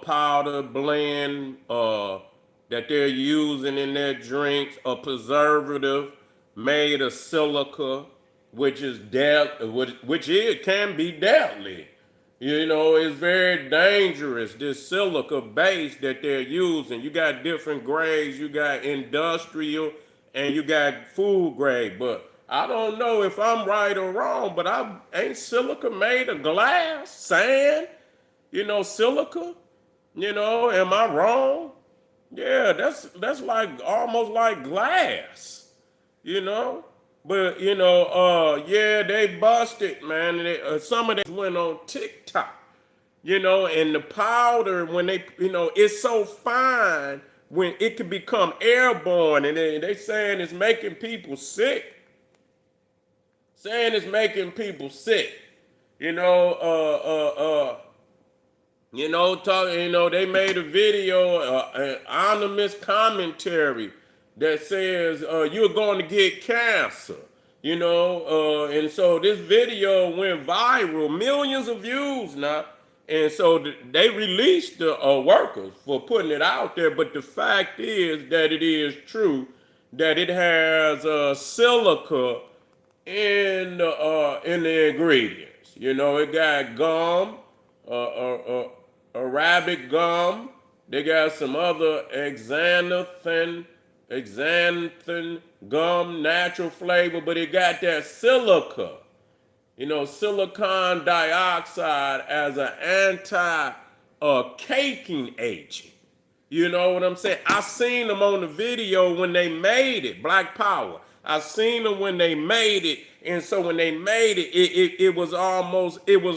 powder blend that they're using in their drinks, a preservative made of silica, which is which it can be deadly. You know, it's very dangerous. This silica base that they're using. You got different grades. You got industrial, and you got food grade. But I don't know if I'm right or wrong. But I ain't silica made of glass, sand. You know, silica. You know, am I wrong? Yeah, that's like almost like glass, you know. But yeah, they busted, man. Some of them went on TikTok, you know, and the powder when it's so fine when it can become airborne, and they saying it's making people sick, saying it's making people sick, you know. They made a video, an anonymous commentary that says you're going to get cancer. And so this video went viral, millions of views now. And so they released the workers for putting it out there. But the fact is that it is true that it has silica in the ingredients. You know, it got gum, uh, uh, uh, Arabic gum. They got some other xanthan gum, natural flavor, but it got that silica. You know, silicon dioxide as an anti-caking agent. You know what I'm saying? I seen them on the video when they made it, Black Power. I seen them when they made it, and so when they made it, it was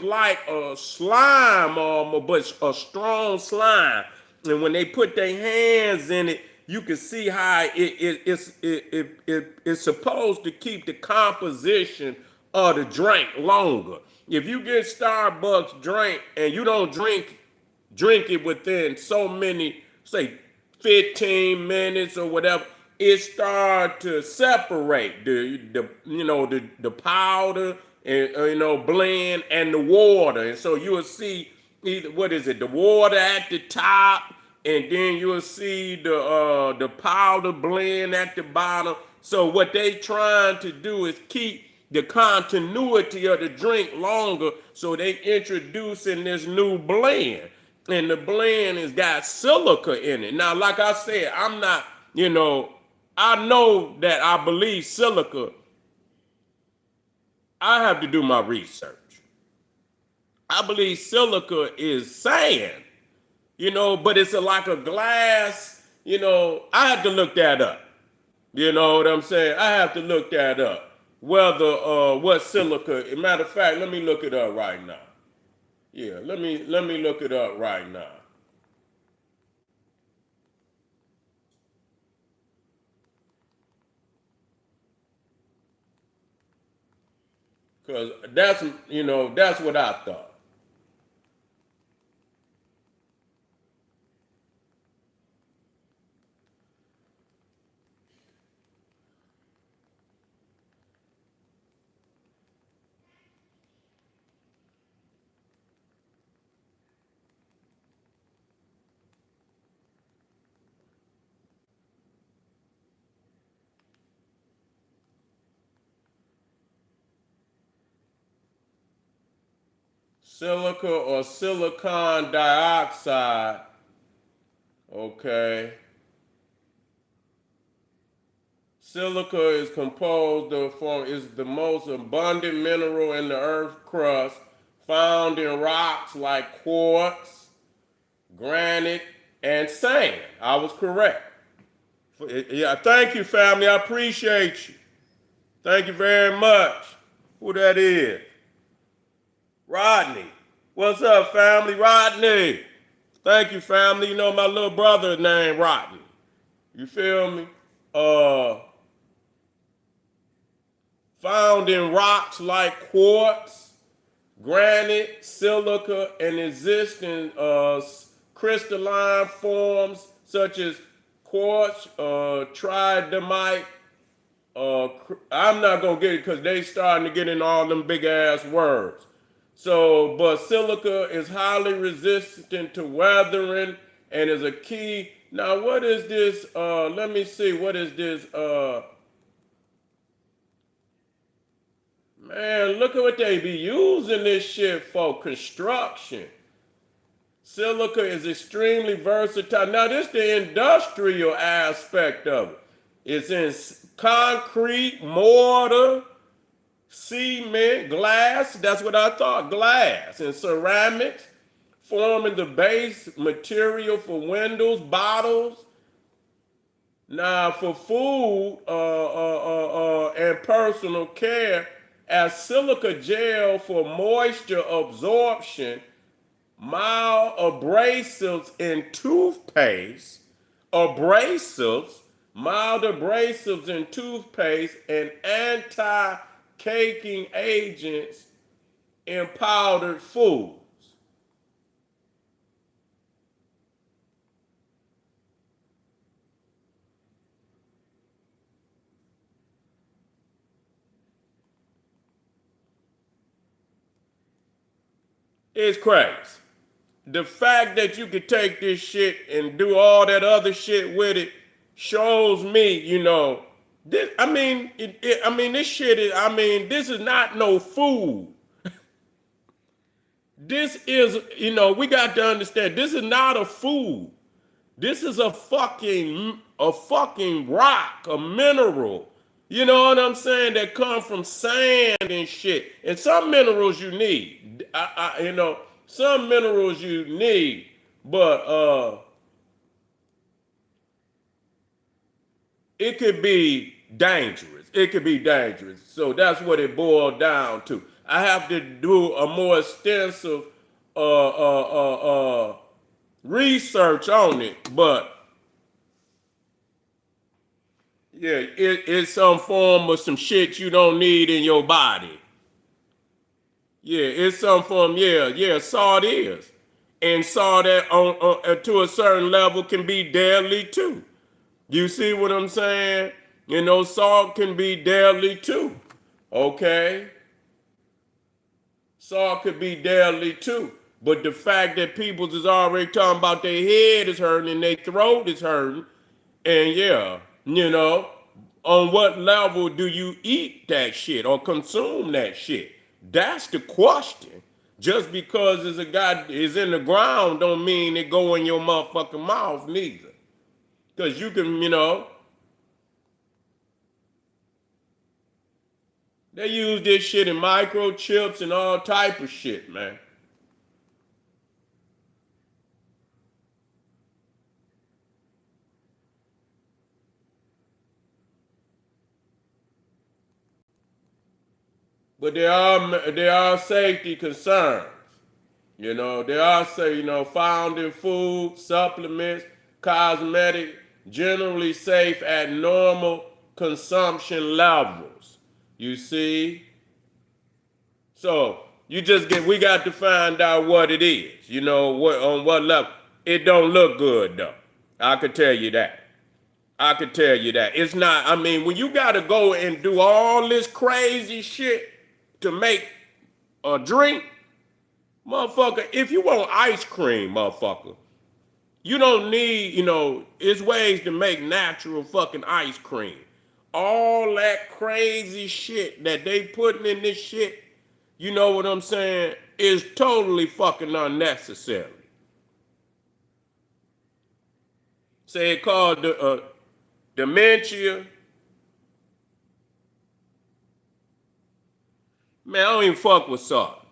like a slime almost, but a strong slime. And when they put their hands in it, you can see how it's supposed to keep the composition of the drink longer. If you get Starbucks drink and you don't drink it within so many, say 15 minutes or whatever, it start to separate the powder and blend and the water. And so you will see either the water at the top, and then you will see the powder blend at the bottom. So what they trying to do is keep the continuity of the drink longer, so they introducing this new blend, and the blend has got silica in it. Now, like I said, I'm not, I know that I believe silica. I have to do my research. I believe silica is sand, but it's like a glass, I have to look that up. You know what I'm saying? I have to look that up. Whether what silica, matter of fact, let me look it up right now. Yeah, let me look it up right now. Cause that's what I thought. Silica or silicon dioxide, okay. Silica is composed is the most abundant mineral in the earth crust, found in rocks like quartz, granite, and sand. I was correct. Yeah, thank you, family. I appreciate you. Thank you very much. Who that is? Rodney. What's up, family? Rodney. Thank you, family. You know my little brother named Rodney. You feel me? Found in rocks like quartz, granite, silica, and existing crystalline forms such as quartz, tridymite. I'm not gonna get it because they starting to get in all them big ass words. So, but silica is highly resistant to weathering and is a key. Now, what is this? Let me see. What is this? Man, look at what they be using this shit for construction. Silica is extremely versatile. Now, this is the industrial aspect of it. It's in concrete, mortar, cement, glass. That's what I thought. Glass and ceramics, forming the base material for windows, bottles. Now, for food and personal care, as silica gel for moisture absorption, mild abrasives in toothpaste, abrasives, mild abrasives in toothpaste, and anti-caking agents in powdered foods. It's crazy. The fact that you could take this shit and do all that other shit with it shows me, this. I mean, I mean, this shit is. I mean, this is not no food. This is, we got to understand. This is not a food. This is a fucking rock, a mineral. You know what I'm saying? That come from sand and shit. And some minerals you need. Some minerals you need, but it could be dangerous. It could be dangerous. So that's what it boiled down to. I have to do a more extensive research on it, but yeah, it's some form of some shit you don't need in your body. Yeah, it's some form. Yeah, salt is, and salt that to a certain level can be deadly too. You see what I'm saying? Salt can be deadly too. Okay, salt could be deadly too. But the fact that people is already talking about their head is hurting and their throat is hurting, and yeah, on what level do you eat that shit or consume that shit? That's the question. Just because it's a guy is in the ground don't mean it go in your motherfucking mouth neither. Cause you can, they use this shit in microchips and all type of shit, man. But there are safety concerns. There are say, found in food, supplements, cosmetic, generally safe at normal consumption levels. You see? So we got to find out what it is. On what level. It don't look good though. I could tell you that. I could tell you that. It's not, I mean, when you gotta go and do all this crazy shit to make a drink, motherfucker, if you want ice cream, motherfucker, you don't need, it's ways to make natural fucking ice cream. All that crazy shit that they putting in this shit, you know what I'm saying, is totally fucking unnecessary. Say it called the dementia. Man, I don't even fuck with salt.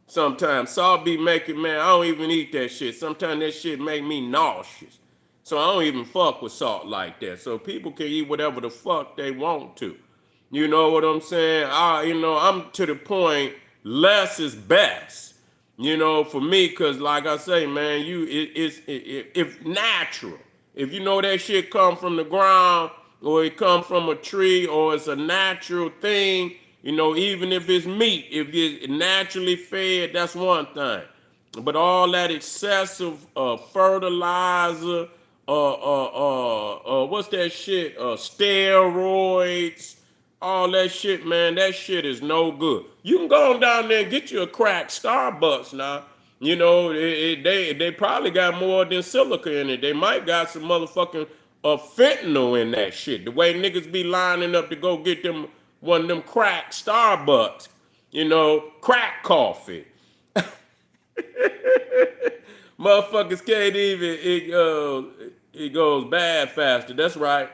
Sometimes salt be making, man, I don't even eat that shit. Sometimes that shit make me nauseous. So I don't even fuck with salt like that. So people can eat whatever the fuck they want to. You know what I'm saying? I'm to the point less is best. For me, cause like I say, man, if natural. If you know that shit come from the ground or it come from a tree or it's a natural thing, even if it's meat, if it's naturally fed, that's one thing. But all that excessive fertilizer, what's that shit? Steroids, All that shit, man, that shit is no good. You can go on down there and get you a crack Starbucks now. You know, they probably got more than silica in it. They might got some motherfucking fentanyl in that shit. The way niggas be lining up to go get them one of them crack Starbucks. You know, crack coffee. Motherfuckers can't even it goes bad faster. That's right.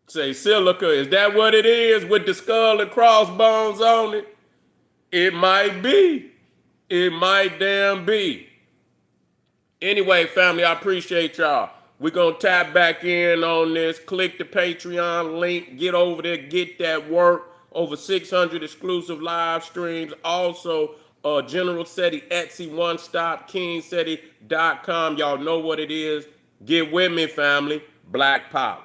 Say silica, is that what it is with the skull and crossbones on it? It might be. It might damn be. Anyway, family, I appreciate y'all. We're going to tap back in on this. Click the Patreon link. Get over there. Get that work. Over 600 exclusive live streams. Also, General SETI, Etsy, One Stop, KingSeti.com. Y'all know what it is. Get with me, family. Black Power.